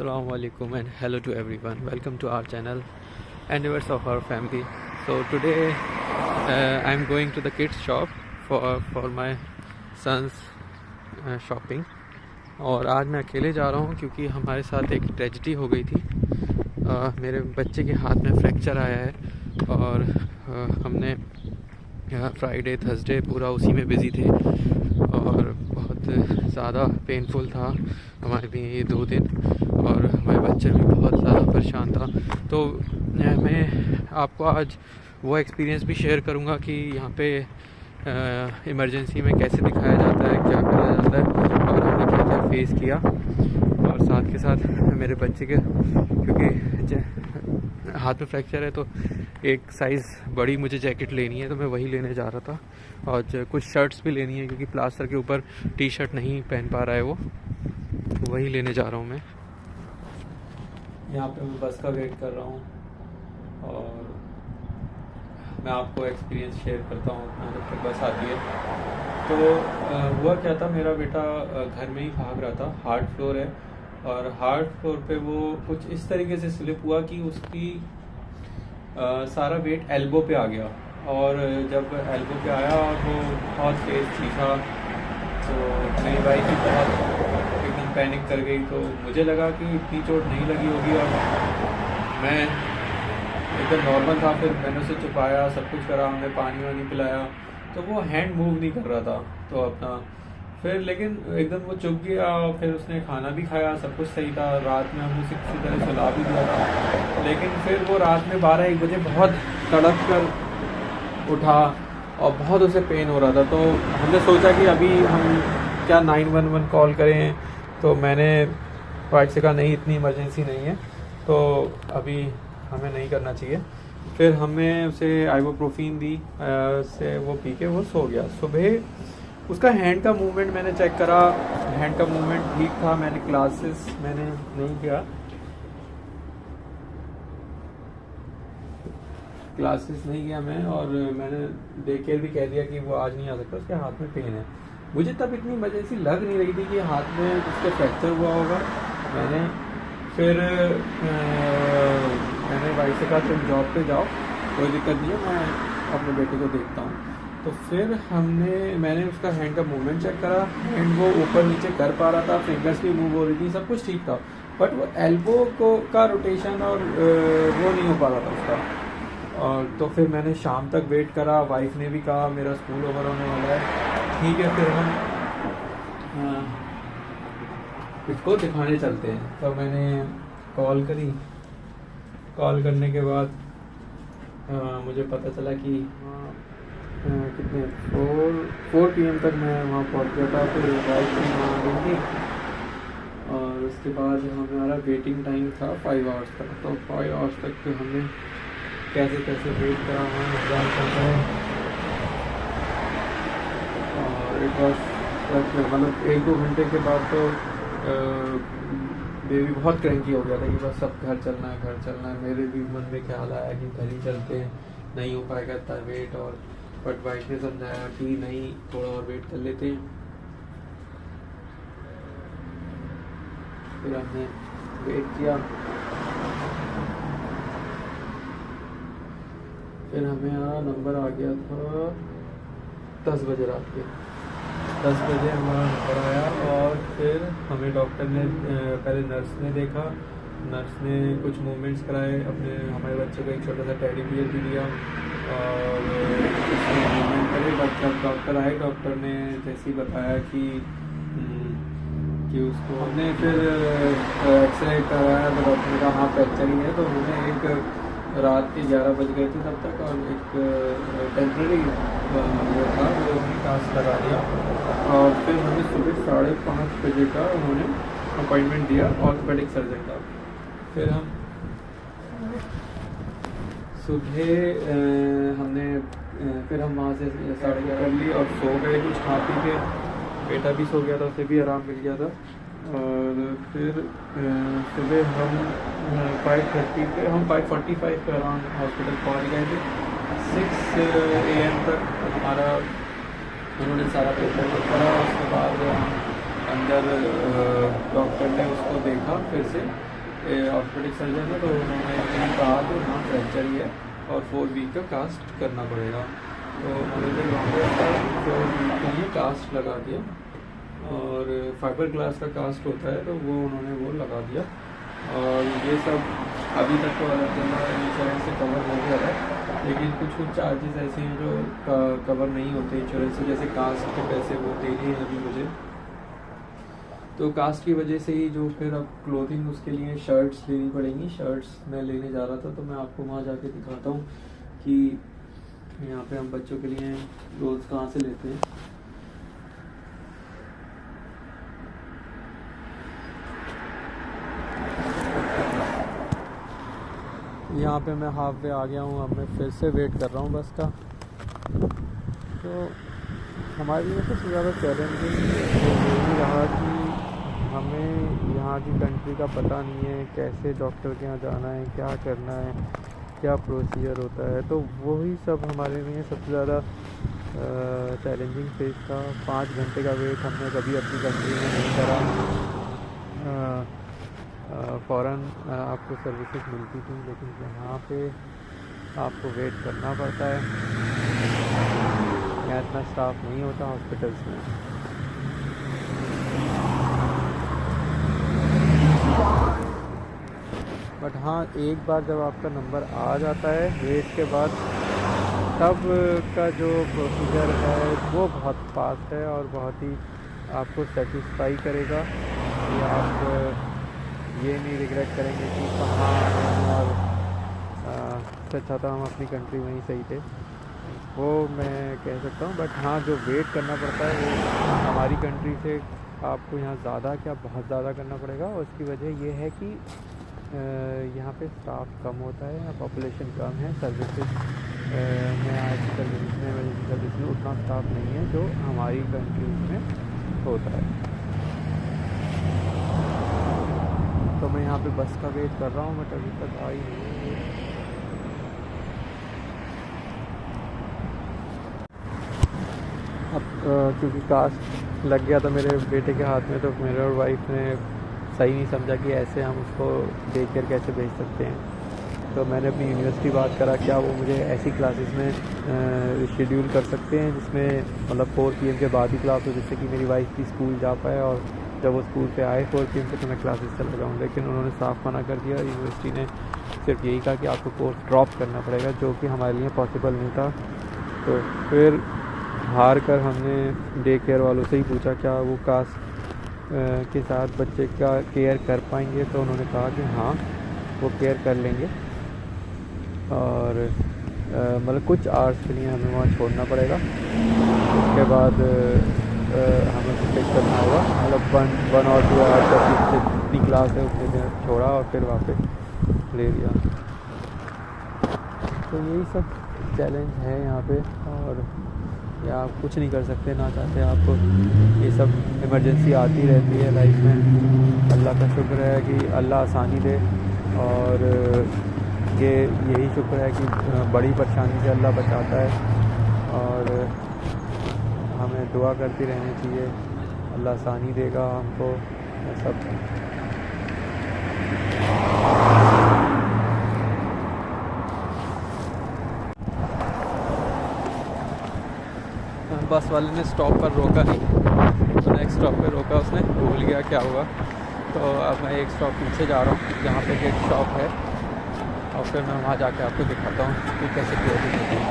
Assalamu alaikum and hello to everyone. Welcome to our channel and members of our family. So today I'm going to the kids shop for my son's shopping. और आज मैं अकेले जा रहा हूँ क्योंकि हमारे साथ एक ट्रेजेडी हो गई थी। मेरे बच्चे के हाथ में फ्रैक्चर आया है और हमने फ्राइडे थर्सडे पूरा उसी में बिज़ी थे और बहुत ज़्यादा पेनफुल था हमारे लिए ये 2 दिन और हमारे बच्चे भी बहुत ज़्यादा परेशान था। तो मैं आपको आज वो एक्सपीरियंस भी शेयर करूँगा कि यहाँ पे इमरजेंसी में कैसे दिखाया जाता है, क्या करा जाता है और हमने क्या क्या फेस किया। और साथ के साथ मेरे बच्चे के क्योंकि हाथ में फ्रैक्चर है तो एक साइज़ बड़ी मुझे जैकेट लेनी है, तो मैं वही लेने जा रहा था। और कुछ शर्ट्स भी लेनी है क्योंकि प्लास्टर के ऊपर टी शर्ट नहीं पहन पा रहा है वो, तो वही लेने जा रहा हूँ मैं। यहाँ पे मैं बस का वेट कर रहा हूँ और मैं आपको एक्सपीरियंस शेयर करता हूँ अपना जब तक बस आती है। तो हुआ क्या था, मेरा बेटा घर में ही भाग रहा था, हार्ड फ्लोर है और हार्ड फ्लोर पे वो कुछ इस तरीके से स्लिप हुआ कि उसकी सारा वेट एल्बो पे आ गया और जब एल्बो पे आया और वो बहुत तेज़ चीखा तो मेरी वाइफ भी बहुत एकदम पैनिक कर गई। तो मुझे लगा कि इतनी चोट नहीं लगी होगी और मैं एकदम नॉर्मल था। फिर मैंने उसे छुपाया, सब कुछ करा, हमने पानी वानी पिलाया, तो वो हैंड मूव नहीं कर रहा था। तो अपना फिर लेकिन एकदम वो चुप गया। फिर उसने खाना भी खाया, सब कुछ सही था। रात में हमने उसे किसी तरह सुला भी दिया था, लेकिन फिर वो रात में 12-1 बजे बहुत तड़प कर उठा और बहुत उसे पेन हो रहा था। तो हमने सोचा कि अभी हम क्या 911 कॉल करें। तो मैंने वाइफ से कहा नहीं, इतनी इमरजेंसी नहीं है, तो अभी हमें नहीं करना चाहिए। फिर हमने उसे आइबुप्रोफीन दी, से वो पी के वो सो गया। सुबह उसका हैंड का मूवमेंट मैंने चेक करा, हैंड का मूवमेंट ठीक था। मैंने क्लासेस नहीं किया, मैं, और मैंने देख के भी कह दिया कि वो आज नहीं आ सकता, उसके हाथ में पेन है। मुझे तब इतनी इमरजेंसी लग नहीं रही थी कि हाथ में उसके फ्रैक्चर हुआ होगा। फिर मैंने वाइफ से कहा तुम जॉब पे जाओ, कोई दिक्कत नहीं है, मैं अपने बेटे को देखता हूँ। तो फिर मैंने उसका हैंड का मूवमेंट चेक करा, हैंड वो ऊपर नीचे कर पा रहा था, फिंगर्स भी मूव हो रही थी, सब कुछ ठीक था, बट वो एल्बो का रोटेशन और वो नहीं हो पा रहा था उसका। और तो फिर मैंने शाम तक वेट करा। वाइफ ने भी कहा मेरा स्कूल ओवर होने वाला है, ठीक है फिर हम इसको दिखाने चलते हैं। तो मैंने कॉल करी। कॉल करने के बाद मुझे पता चला कि कितने 4 PM तक मैं वहाँ पहुँच गया था। फिर वाइफ भी वहाँ आ गई थी और उसके बाद हमारा वेटिंग टाइम था 5 आवर्स तक। तो 5 आवर्स तक हमने कैसे वेट करा वहाँ इंतजार करता है। और एक बार मतलब 1-2 घंटे के बाद तो बेबी बहुत क्रैंकी हो गया था कि बस सब घर चलना है। मेरे भी मन में ख्याल आया कि घर ही चलते हैं, नहीं हो पाएगा इतना वेट। और बट वाइफ ने समझाया कि नहीं, थोड़ा और वेट कर लेते हैं। फिर हमने वेट किया। फिर हमें नंबर आ गया था 10 बजे रात के 10 बजे हमारा नंबर आया। और फिर हमें डॉक्टर ने पहले नर्स ने देखा, नर्स ने कुछ मूवमेंट्स कराए, हमारे बच्चे को एक छोटा सा टेडी बियर भी दिया और उसने मूवमेंट करे। बट जब डॉक्टर आए, डॉक्टर ने जैसे ही बताया कि उसको हमने फिर एक्सरे कराया तो डॉक्टर ने कहा हाँ फ्रैक्चर ही है। तो उन्होंने एक रात के 11 बज गए थे तब तक और एक टेम्प्रेरी वो था वो कास्ट लगा दिया। और फिर हमें सुबह 5:30 बजे का उन्होंने अपॉइंटमेंट दिया ऑर्थोपेडिक सर्जन का। फिर हम सुबह फिर हम वहाँ से 11:30 कर ली और सो गए कुछ खा पी के। बेटा भी सो गया था, उसे भी आराम मिल गया था। और फिर सुबह हम 5:30 पे 5:45 पे अराउंड हॉस्पिटल पहुँच गए थे। 6 AM तक हमारा उन्होंने सारा पेपर करा। उसके बाद अंदर डॉक्टर ने उसको देखा फिर से ऑर्थोपेडिक सर्जन है, तो उन्होंने कहा कि हाँ फ्रैक्चर ही है और 4 वीक का कास्ट करना पड़ेगा। तो उन्होंने वहाँ पर 4 वीक के लिए कास्ट लगा दिया और फाइबर ग्लास का कास्ट होता है तो वो उन्होंने वो लगा दिया। और ये सब अभी तक तो अलग इंश्योरेंस से कवर हो गया है, लेकिन कुछ चार्जेस ऐसे हैं जो कवर नहीं होते इंश्योरेंस से, जैसे कास्ट के पैसे वो देने हैं अभी मुझे। तो कास्ट की वजह से ही जो फिर अब क्लोथिंग उसके लिए शर्ट्स लेनी पड़ेंगी। शर्ट्स मैं लेने जा रहा था तो मैं आपको वहाँ जाके दिखाता हूँ कि यहाँ पे हम बच्चों के लिए क्लोथ्स कहाँ से लेते हैं। यहाँ पे मैं हाफ वे आ गया हूँ, अब मैं फिर से वेट कर रहा हूँ बस का। तो हमारे लिए सबसे ज़्यादा चैलेंजिंग यही रहा कि हमें यहाँ की कंट्री का पता नहीं है, कैसे डॉक्टर के यहाँ जाना है, क्या करना है, क्या प्रोसीजर होता है। तो वही सब हमारे लिए सबसे ज़्यादा चैलेंजिंग फेज था। 5 घंटे का वेट हमने कभी अपनी कंट्री में नहीं करा। फ़ौरन आपको सर्विसेज मिलती थी, लेकिन यहाँ पे आपको वेट करना पड़ता है। यहाँ इतना स्टाफ नहीं होता हॉस्पिटल्स में। बट हाँ, एक बार जब आपका नंबर आ जाता है वेट के बाद, तब का जो प्रोसीजर है वो बहुत फास्ट है और बहुत ही आपको सेटिस्फाई करेगा कि आप ये नहीं रिग्रेट करेंगे कि कहाँ और इससे अच्छा था हम अपनी कंट्री में ही सही थे, वो मैं कह सकता हूँ। बट हाँ, जो वेट करना पड़ता है वो हमारी कंट्री से आपको यहाँ ज़्यादा क्या बहुत ज़्यादा करना पड़ेगा। और उसकी वजह ये है कि यहाँ पे स्टाफ कम होता है, यहाँ पॉपुलेशन कम है, सर्विसेज में आज सर्विस में उतना स्टाफ नहीं है जो हमारी कंट्रीज में होता है। तो मैं यहाँ पे बस का वेट कर रहा हूँ, बट अभी तक आई नहीं है। अब क्योंकि कास्ट लग गया था मेरे बेटे के हाथ में, तो मेरे और वाइफ ने सही नहीं समझा कि ऐसे हम उसको देख कर कैसे भेज सकते हैं। तो मैंने अपनी यूनिवर्सिटी बात करा, क्या वो मुझे ऐसी क्लासेस में शेड्यूल कर सकते हैं जिसमें मतलब 4 PM के बाद ही क्लास हो, जिससे कि मेरी वाइफ भी स्कूल जा पाए और जब वो स्कूल से आए 4 PM पे तो मैं क्लासेस चला जाऊँ। लेकिन उन्होंने साफ मना कर दिया। यूनिवर्सिटी ने सिर्फ यही कहा कि आपको कोर्स ड्रॉप करना पड़ेगा, जो कि हमारे लिए पॉसिबल नहीं था। तो फिर हार कर हमने डे केयर वालों से ही पूछा क्या वो कास्ट के साथ बच्चे का केयर कर पाएंगे। तो उन्होंने कहा कि हाँ वो केयर कर लेंगे, और मतलब कुछ आवर्स के लिए हमें वहाँ छोड़ना पड़ेगा। उसके बाद हमें पिक करना होगा, मतलब 1 और 2 आवर्स का जितनी क्लास है उतने देर छोड़ा और फिर वापस ले लिया। तो यही सब चैलेंज है यहाँ पे, और या आप कुछ नहीं कर सकते ना चाहते। आपको ये सब इमरजेंसी आती रहती है लाइफ में। अल्लाह का शुक्र है कि अल्लाह आसानी दे, और यही शुक्र है कि बड़ी परेशानी से अल्लाह बचाता है, और हमें दुआ करती रहनी चाहिए, अल्लाह आसानी देगा हमको सब। बस वाले ने स्टॉप पर रोका नहीं, तो नेक्स्ट स्टॉप पे रोका, उसने भूल गया क्या हुआ। तो अब मैं एक स्टॉप पीछे जा रहा हूँ जहाँ पे गेट शॉप है, और फिर मैं वहाँ जाके आपको दिखाता हूँ कि कैसे क्लोथिंग होती है।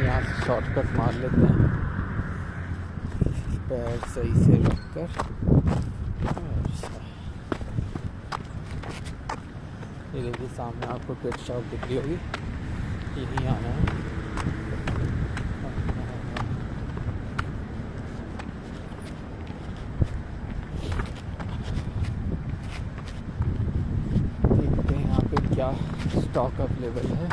यहाँ से शॉर्टकट मार लेते हैं, पैर सही से रख कर। ये देखिए सामने आपको पेट शॉप दिख रही होगी, यहीं आना है। देखते हैं यहाँ पे क्या स्टॉक अवेलेबल है।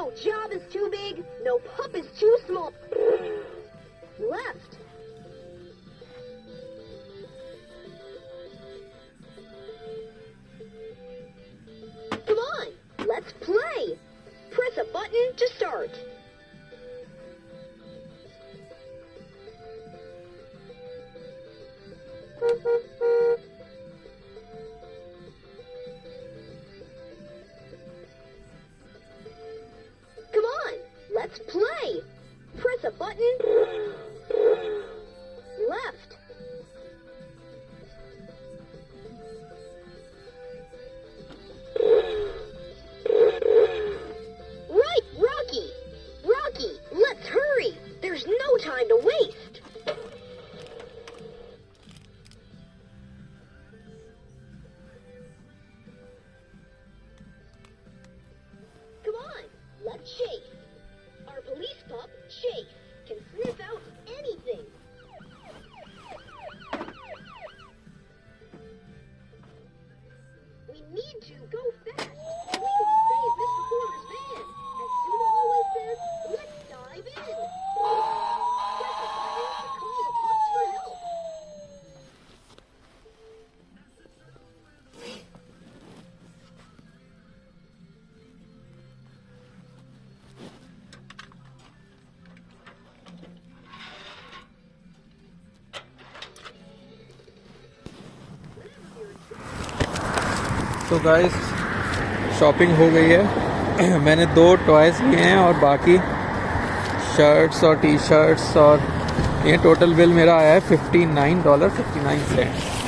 No job is too big, no pup is too small. Left. Come on, let's play. Press a button to start. Come on, let's play. Press a button. Left. Right, Rocky. Rocky, let's hurry. There's no time to waste. Come on, let's chase. Our police pup, Chase, can sniff out anything. We need to go fast. We can save Mr. Porter's van. As Zuma always says, let's dive in. Press a button to call the pups for help. तो guys shopping हो गई है। मैंने 2 toys लिए हैं और बाकी shirts और टी शर्ट्स, और ये टोटल बिल मेरा आया है $59.59।